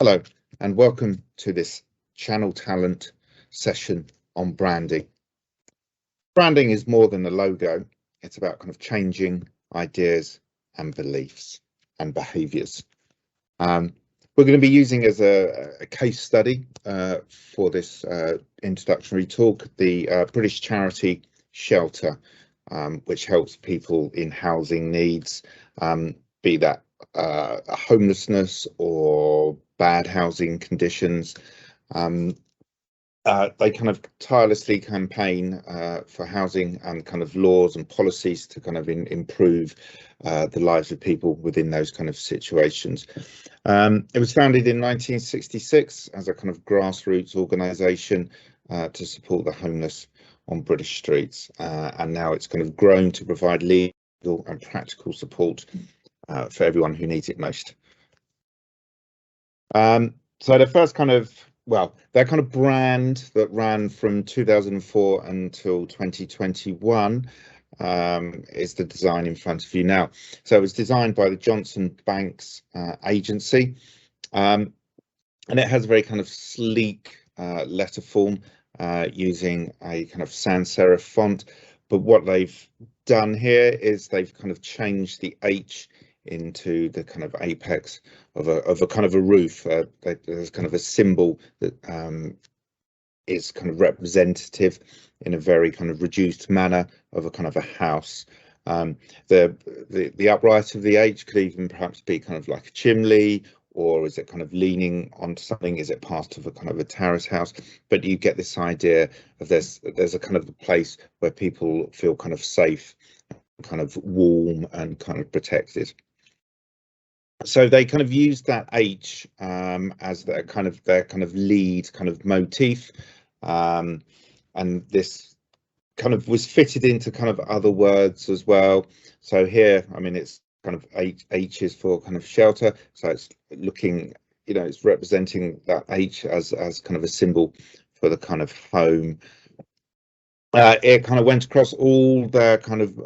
Hello and welcome to this Channel Talent session on branding. Branding is more than a logo. It's about kind of changing ideas and beliefs and behaviours. We're going to be using as a case study for this introductory talk the British charity Shelter, which helps people in housing needs, be that homelessness or bad housing conditions. They kind of tirelessly campaign for housing and kind of laws and policies to kind of improve the lives of people within those kind of situations. It was founded in 1966 as a kind of grassroots organisation to support the homeless on British streets, and now it's kind of grown to provide legal and practical support for everyone who needs it most. So the first kind of, well, their kind of brand that ran from 2004 until 2021 is the design in front of you now. So it was designed by the Johnson Banks agency, and it has a very kind of sleek letter form using a kind of sans serif font. But what they've done here is they've kind of changed the H into the kind of apex of a kind of a roof. There's kind of a symbol that is kind of representative in a very kind of reduced manner of a kind of a house. The upright of the H could even perhaps be kind of like a chimney, or is it kind of leaning onto something? Is it part of a kind of a terrace house? But you get this idea of there's a kind of a place where people feel kind of safe, kind of warm and kind of protected. So they kind of used that H as their kind of lead kind of motif, and this kind of was fitted into kind of other words as well. So here, I mean, it's kind of H is for kind of shelter, so it's looking, you know, it's representing that H as kind of a symbol for the kind of home. It kind of went across all their kind of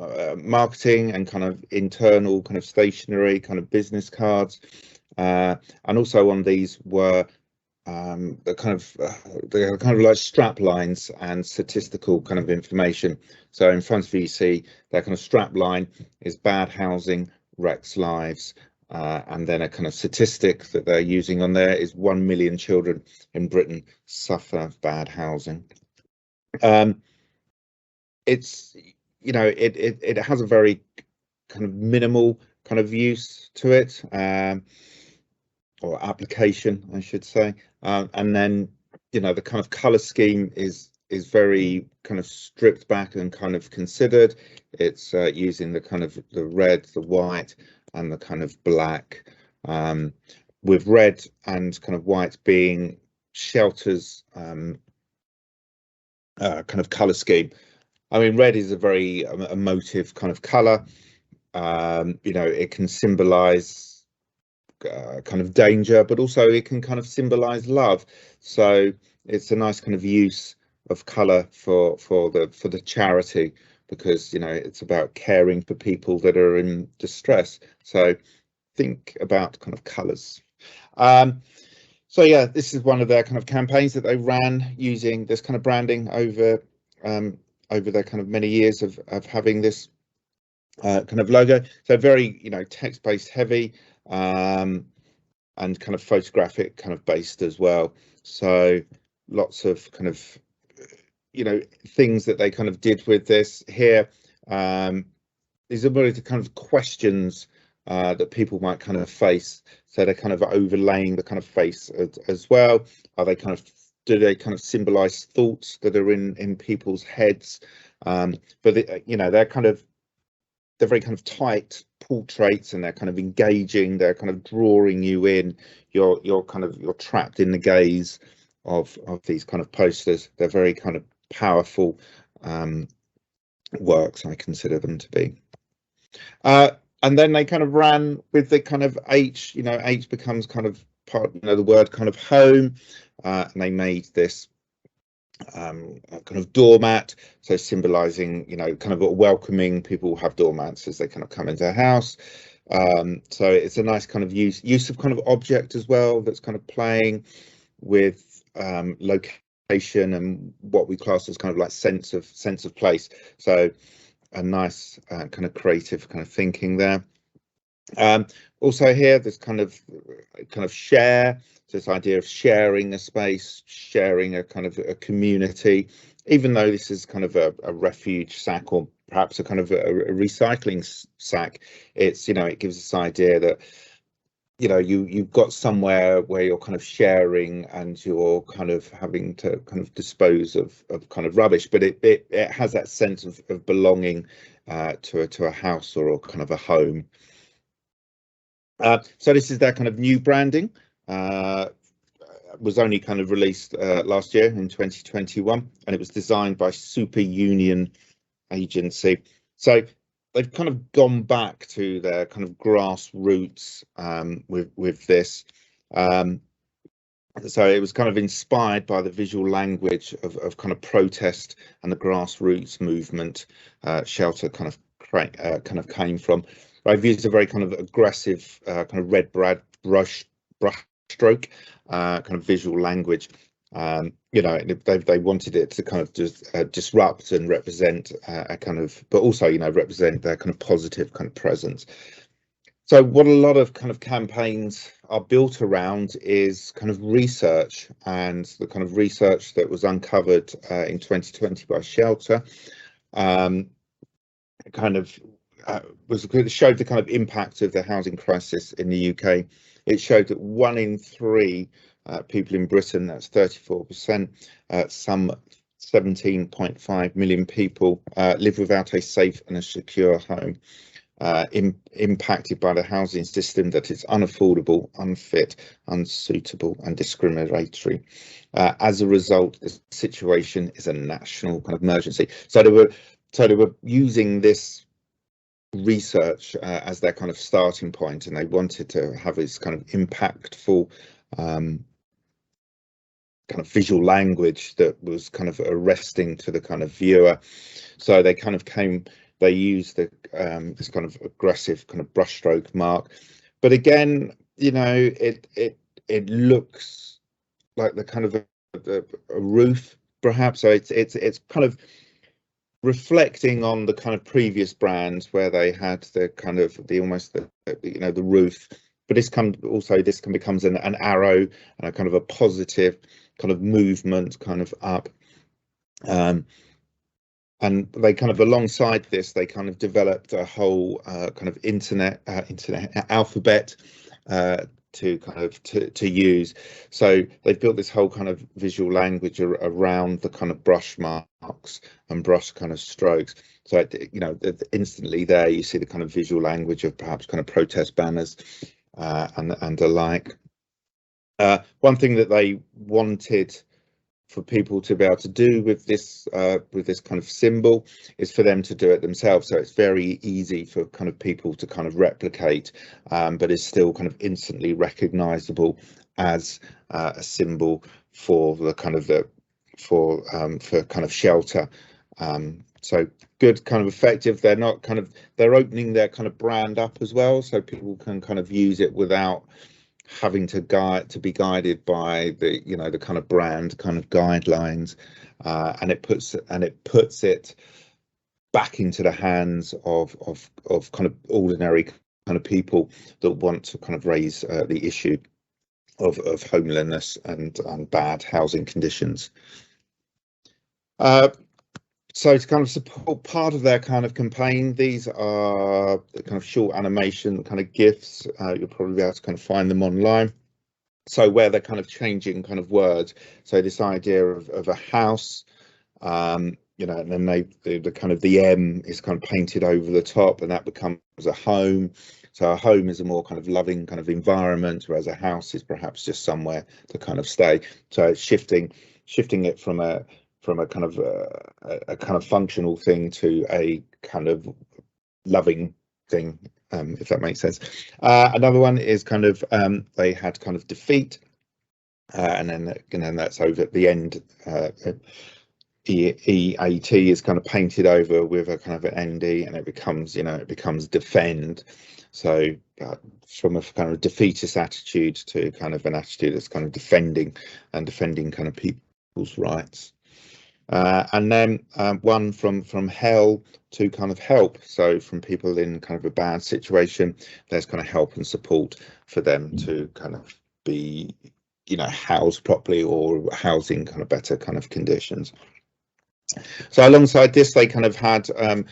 marketing and kind of internal kind of stationery kind of business cards, and also on these were the kind of like strap lines and statistical kind of information. So in front of you see their kind of strap line is bad housing wrecks lives, and then a kind of statistic that they're using on there is 1 million children in Britain suffer bad housing. It's, you know, it has a very kind of minimal kind of use to it, or application, I should say, and then, you know, the kind of color scheme is very kind of stripped back and kind of considered. It's using the kind of the red, the white, and the kind of black, with red and kind of white being Shelter's kind of color scheme. I mean, red is a very emotive kind of color. You know, it can symbolize kind of danger, but also it can kind of symbolize love. So it's a nice kind of use of color for the charity, because, you know, it's about caring for people that are in distress. So think about kind of colors. So yeah, this is one of their kind of campaigns that they ran using this kind of branding over their kind of many years of having this kind of logo. So very, you know, text-based heavy, and kind of photographic kind of based as well. So lots of kind of, you know, things that they kind of did with this here. These are really the kind of questions that people might kind of face. So they're kind of overlaying the kind of face as well. Are they kind of, do they kind of symbolize thoughts that are in people's heads? But you know, they're very kind of tight portraits, and they're kind of engaging. They're kind of drawing you in. You're trapped in the gaze of these kind of posters. They're very kind of powerful works, I consider them to be. And then they kind of ran with the kind of H. You know, H becomes kind of part, you know, the word kind of home, and they made this kind of doormat, so symbolizing, you know, kind of welcoming. People have doormats as they kind of come into a house. So it's a nice kind of use of kind of object as well, that's kind of playing with location and what we class as kind of like sense of place. So a nice kind of creative kind of thinking there. Also here, there's kind of share, so this idea of sharing a space, sharing a kind of a community, even though this is kind of a refuge sack, or perhaps a kind of a recycling sack. It's, it gives this idea that, you've got somewhere where you're kind of sharing, and you're kind of having to kind of dispose of kind of rubbish, but it has that sense of belonging to a house or kind of a home. So this is their kind of new branding. Was only kind of released last year in 2021, and it was designed by Super Union Agency. So they've kind of gone back to their kind of grassroots with this. So it was kind of inspired by the visual language of kind of protest and the grassroots movement. Shelter kind of came from. I've used a very kind of aggressive kind of red brush stroke kind of visual language. They wanted it to kind of just disrupt and represent a kind of, but also represent their kind of positive kind of presence. So what a lot of kind of campaigns are built around is kind of research, and the kind of research that was uncovered in 2020 by Shelter showed the kind of impact of the housing crisis in the UK. It showed that 1 in 3 people in Britain, that's 34%, some 17.5 million people live without a safe and a secure home, impacted by the housing system that is unaffordable, unfit, unsuitable and discriminatory. As a result, the situation is a national kind of emergency. So they were using this research as their kind of starting point, and they wanted to have this kind of impactful kind of visual language that was kind of arresting to the kind of viewer. So they used this kind of aggressive kind of brushstroke mark, but again, it looks like the kind of a roof, perhaps. So it's kind of reflecting on the kind of previous brands where they had the kind of the roof, but this becomes an arrow and a kind of a positive kind of movement kind of up. And they kind of, alongside this, they kind of developed a whole kind of internet alphabet to use. So they've built this whole kind of visual language around the kind of brush marks and brush kind of strokes. So instantly there you see the kind of visual language of perhaps kind of protest banners and the like. One thing that they wanted for people to be able to do with this kind of symbol is for them to do it themselves. So it's very easy for kind of people to kind of replicate, but it's still kind of instantly recognizable as a symbol for the kind of for kind of Shelter. So good, kind of effective. They're opening their kind of brand up as well, so people can kind of use it without having to be guided by the kind of brand kind of guidelines, and it puts it back into the hands of kind of ordinary kind of people that want to kind of raise the issue of homelessness and bad housing conditions. So to kind of support part of their kind of campaign, these are the kind of short animation kind of GIFs. You'll probably be able to kind of find them online. So where they're kind of changing kind of words. So this idea of a house, and then the kind of the M is kind of painted over the top, and that becomes a home. So a home is a more kind of loving kind of environment, whereas a house is perhaps just somewhere to kind of stay. So it's shifting it from a kind of a kind of functional thing to a kind of loving thing, if that makes sense. Another one is kind of they had kind of defeat, and then that's over at the end EAT is kind of painted over with a kind of an ND, and it becomes, you know, it becomes defend. So from a kind of defeatist attitude to kind of an attitude that's kind of defending kind of people's rights. And then one from hell to kind of help. So from people in kind of a bad situation, there's kind of help and support for them to kind of be, you know, housed properly or housing kind of better kind of conditions. So alongside this, they kind of had kind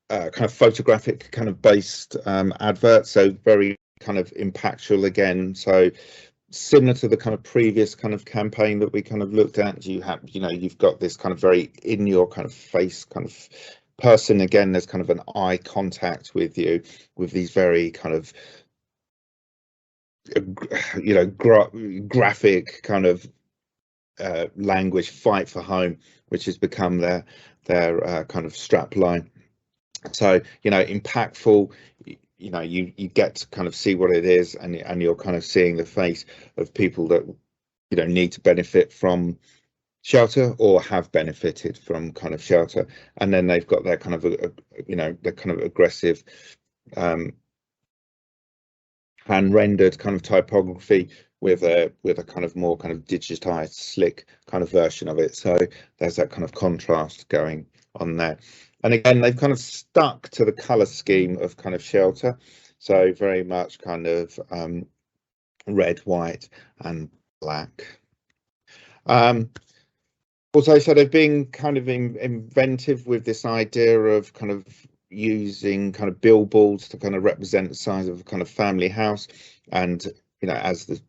of photographic kind of based adverts, so very kind of impactful again. So similar to the kind of previous kind of campaign that we kind of looked at, you have, you know, you've got this kind of very in your kind of face kind of person. Again, there's kind of an eye contact with you, with these very kind of, you know, graphic kind of language, fight for home, which has become their kind of strap line. So, you know, impactful, you know, you get to kind of see what it is, and you're kind of seeing the face of people that, you know, need to benefit from shelter or have benefited from kind of shelter. And then they've got their kind of you know, their kind of aggressive hand rendered kind of typography with a kind of more kind of digitized slick kind of version of it. So there's that kind of contrast going on there. And again, they've kind of stuck to the color scheme of kind of shelter, so very much kind of red, white and black. Also, so they've been kind of inventive with this idea of kind of using kind of billboards to kind of represent the size of a kind of family house. And, you know, as the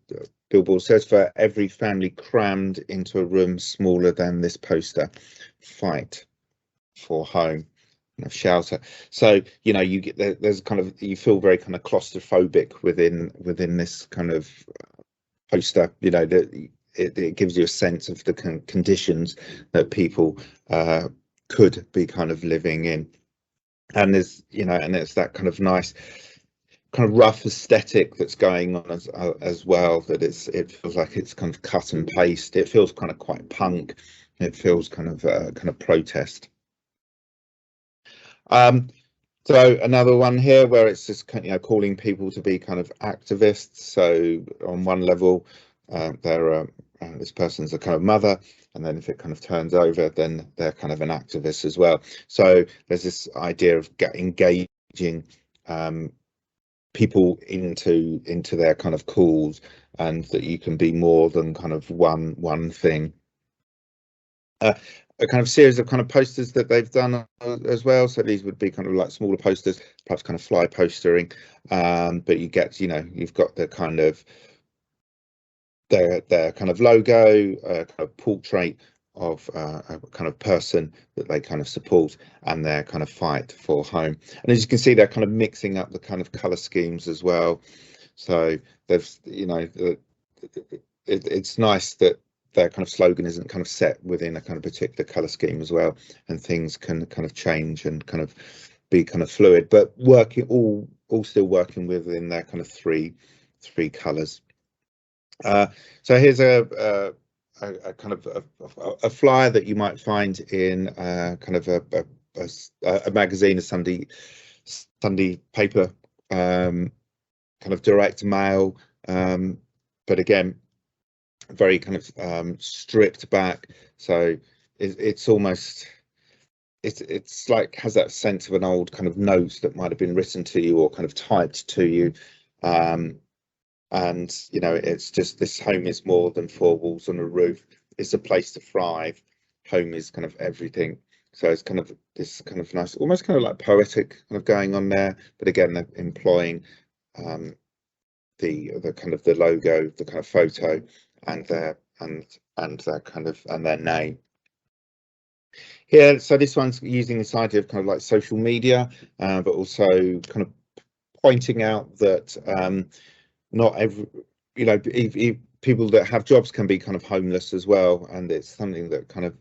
billboard says, for every family crammed into a room smaller than this poster, fight for home and shelter. So, you know, you get there's kind of, you feel very kind of claustrophobic within this kind of poster, you know, that it gives you a sense of the conditions that people could be kind of living in. And there's, you know, and it's that kind of nice kind of rough aesthetic that's going on as well, that it feels like it's kind of cut and paste. It feels kind of quite punk. It feels kind of protest. So another one here where it's just, you know, calling people to be kind of activists. So on one level, this person's a kind of mother, and then if it kind of turns over, then they're kind of an activist as well. So there's this idea of engaging people into their kind of cause, and that you can be more than kind of one thing. A kind of series of kind of posters that they've done as well. So these would be kind of like smaller posters, perhaps kind of fly postering, but you get, you know, you've got the kind of their kind of logo, kind of portrait of a kind of person that they kind of support, and their kind of fight for home. And as you can see, they're kind of mixing up the kind of color schemes as well. So they've, you know, it's nice that their kind of slogan isn't kind of set within a kind of particular color scheme as well, and things can kind of change and kind of be kind of fluid, but working all still working within their kind of three colors. So here's a kind of a flyer that you might find in kind of a magazine, a Sunday paper, kind of direct mail, but again, very kind of stripped back. So it's almost, it's like has that sense of an old kind of note that might have been written to you or kind of typed to you. And, you know, it's just, this home is more than four walls on a roof. It's a place to thrive. Home is kind of everything. So it's kind of this kind of nice, almost kind of like poetic kind of going on there. But again, they're employing the kind of the logo, the kind of photo, and their kind of and their name. Here, so this one's using this idea of kind of like social media, but also kind of pointing out that not every, you know, people that have jobs can be kind of homeless as well, and it's something that kind of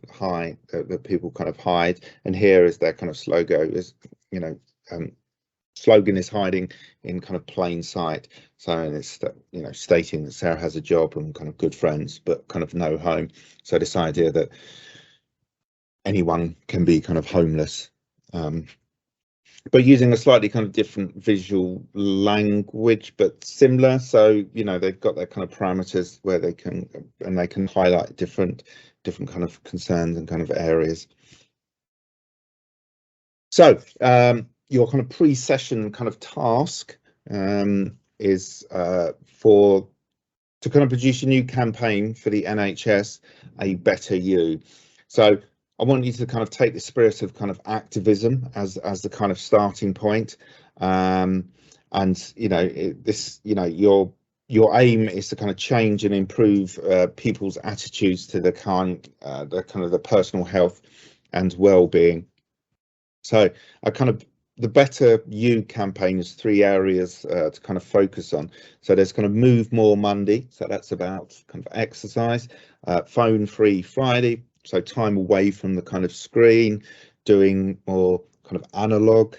that people kind of hide. And here is their kind of slogan, is, you know, slogan is hiding in kind of plain sight. So it's, you know, stating that Sarah has a job and kind of good friends, but kind of no home. So this idea that anyone can be kind of homeless, but using a slightly kind of different visual language, but similar. So, you know, they've got their kind of parameters where they can highlight different kind of concerns and kind of areas. So your kind of pre-session kind of task is to kind of produce a new campaign for the NHS, A Better You. So I want you to kind of take the spirit of kind of activism as the kind of starting point, and you know, your aim is to kind of change and improve people's attitudes to the kind of the personal health and well-being. So the Better You campaign is 3 areas to kind of focus on. So there's kind of Move More Monday, so that's about kind of exercise, Phone Free Friday, so time away from the kind of screen, doing more kind of analog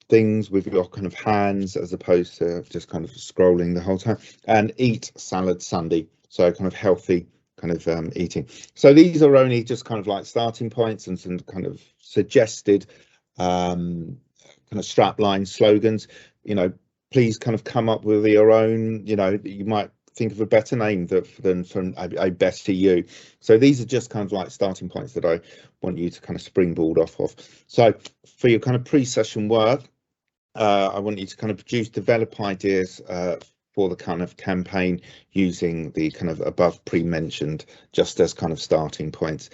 things with your kind of hands as opposed to just kind of scrolling the whole time, and Eat Salad Sunday, so kind of healthy kind of eating. So these are only just kind of like starting points and some kind of suggested kind of strapline slogans. You know, please kind of come up with your own. You know, you might think of a better name than from A Better You. So these are just kind of like starting points that I want you to kind of springboard off of. So for your kind of pre-session work, I want you to kind of develop ideas for the kind of campaign using the kind of above pre-mentioned just as kind of starting points.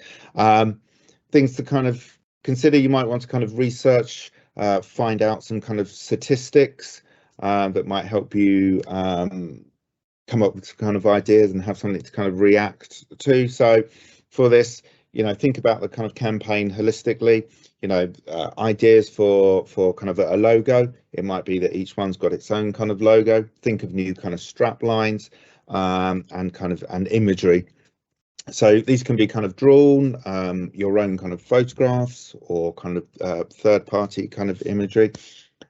Things to kind of consider: you might want to kind of research, find out some kind of statistics that might help you come up with some kind of ideas and have something to kind of react to. So for this, you know, think about the kind of campaign holistically. You know, ideas for kind of a logo. It might be that each one's got its own kind of logo. Think of new kind of strap lines and imagery. So these can be kind of drawn, your own kind of photographs, or kind of third-party kind of imagery.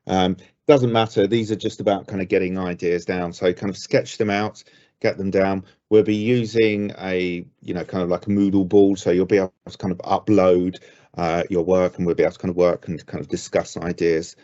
Doesn't matter. These are just about kind of getting ideas down. So kind of sketch them out, get them down. We'll be using a, you know, kind of like a Moodle board, so you'll be able to kind of upload your work, and we'll be able to kind of work and kind of discuss ideas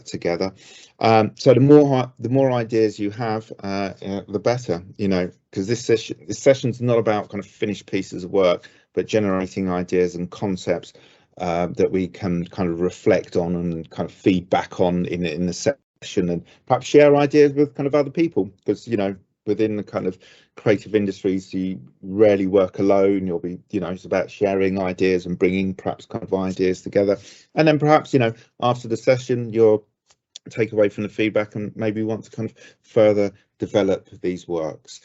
together. So the more ideas you have, the better, you know, because this session's not about kind of finished pieces of work, but generating ideas and concepts that we can kind of reflect on and kind of feed back on in the session, and perhaps share ideas with kind of other people, because, you know, within the kind of creative industries, you rarely work alone. You'll be, you know, it's about sharing ideas and bringing perhaps kind of ideas together. And then perhaps, you know, after the session, you'll take away from the feedback and maybe want to kind of further develop these works.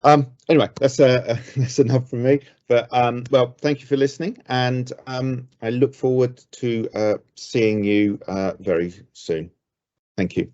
Anyway, that's enough from me. But well, thank you for listening, and I look forward to seeing you very soon. Thank you.